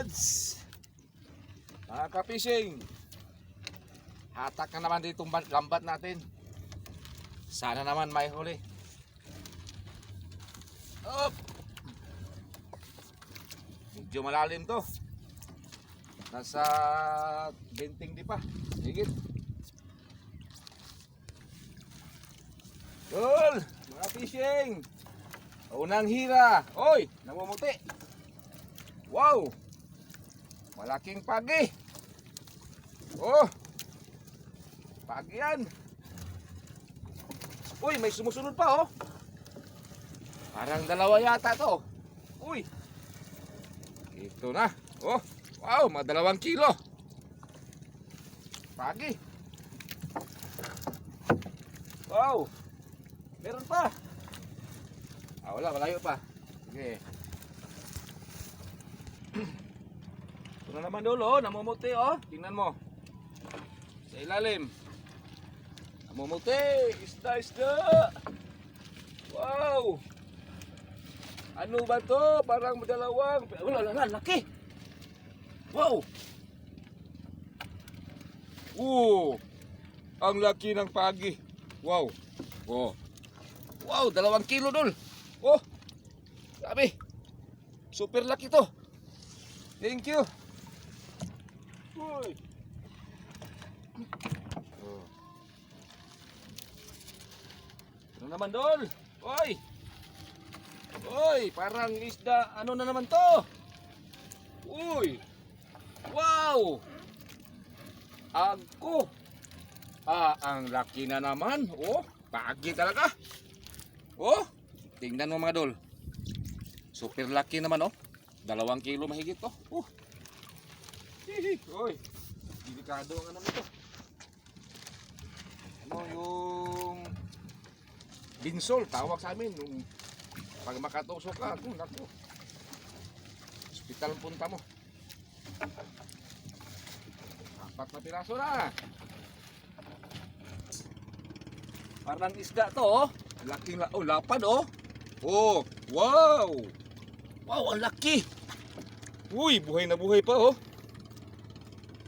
Lods, mga ka-fishing, hatak na naman ditong lambat natin. Sana naman may huli. Up! Medyo malalim to. Nasa 20 di pa. Higit. Cool! Mga fishing! Unang hira. Oy! Namumuti. Wow! Malaking pagi. Oh! Pagi yan. Uy! May sumusunod pa oh. Parang dalawa yata to. Uy! Ito na. Oh! Wow! Mga 2 kilo. Pagi. Wow! Meron pa. Wala, malayo pa. Sige. Ito na naman dulo, namumuti oh. Tingnan mo. Sa ilalim. Namumuti. Isda, isda. Wow. Ano ba to? Parang dalawang. Wala, laki. Wow. Ang laki ng pagi. Wow. Oh. Wow, 2 kilo dul. Oh. Sabi. Super laki to. Thank you. Uy. Oh. Ano naman dol? Oy. Oy, parang isda. Ano na naman to? Uy. Wow. Ako. Ang laki na naman. Oh, pagi talaga. Oh, tingnan mo mga dol. Super laki naman oh. 2 kilo mahigit to. Oy, delikado ang ano nito. Ano yung binsol tawag sa amin nung pag makatusok ka, naku. Hospital punta mo. 4 na piraso na. Parang isda to oh. Laking lapad oh. Oh, wow. Wow, ang laki. Uy, buhay na buhay pa oh.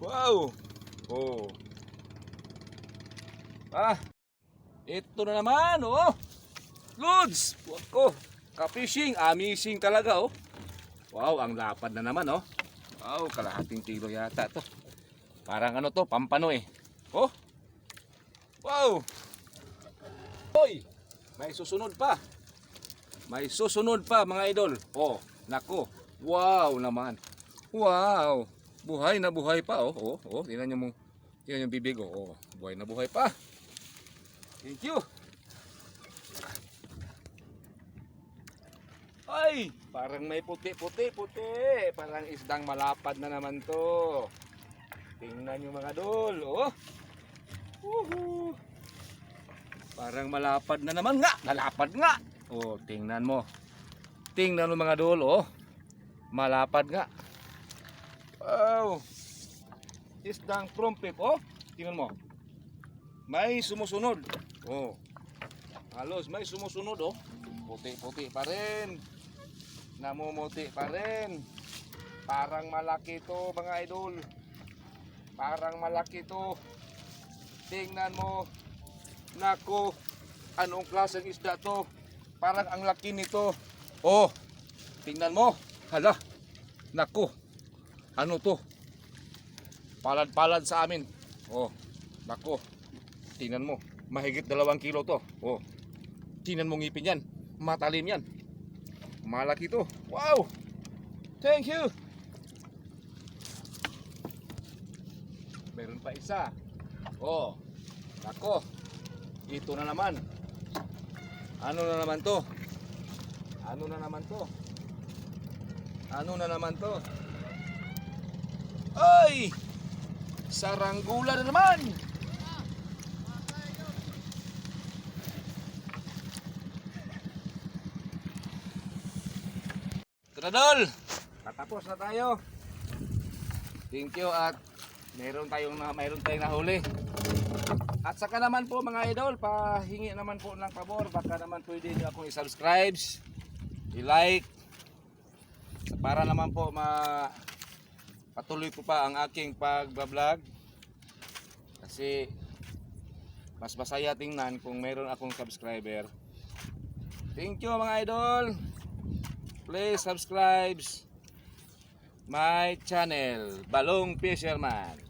Wow. Oh. Ito na naman oh. Lods, wako. Ka-fishing, amazing talaga oh. Wow, ang lapad na naman oh. Wow, kalahating kilo yata to. Parang ano to, pampano eh. Oh. Wow. Hoy, may susunod pa. May susunod pa mga idol. Oh, nako. Wow naman. Wow. Buhay na buhay pa oh. Oh, tingnan niyo mo. Tingnan yung bibig oh. Buhay na buhay pa. Thank you. Ay, parang may puti. Parang isdang malapad na naman to. Tingnan niyo mga idol. Oh. Woohoo. Parang malapad na naman nga. Nalapad nga. Oh, tingnan mo. Tingnan mo mga idol, oh. Malapad nga. Wow. Isdang trumpet, oh. Tingnan mo. May sumusunod. Oh. Halos may sumusunod, oh. Puti pa rin. Namumuti pa rin. Parang malaki to, mga idol. Parang malaki to. Tingnan mo. Nako, anong klaseng isda to? Parang ang laki nito. Oh, tingnan mo. Hala, nako, ano to? Palad-palad sa amin. Oh, nako, tingnan mo. Mahigit 2 kilo to. Oh, tingnan mo ngipin yan. Matalim yan. Malaki to. Wow, thank you. Meron pa isa. Oh, nako. Ito na naman. Ano na naman to? Ano na naman to? Ay! Saranggula na naman. Tradol, tatapos na tayo. Thank you at mayroon tayong nahuli. At saka naman po mga idol, pahingi naman po ng pabor, baka naman pwede nyo akong i-subscribe, i-like, para naman po patuloy ko pa ang aking pagbablog. Kasi mas masaya tingnan kung mayroon akong subscriber. Thank you mga idol. Please subscribe my channel, Balong Fisherman.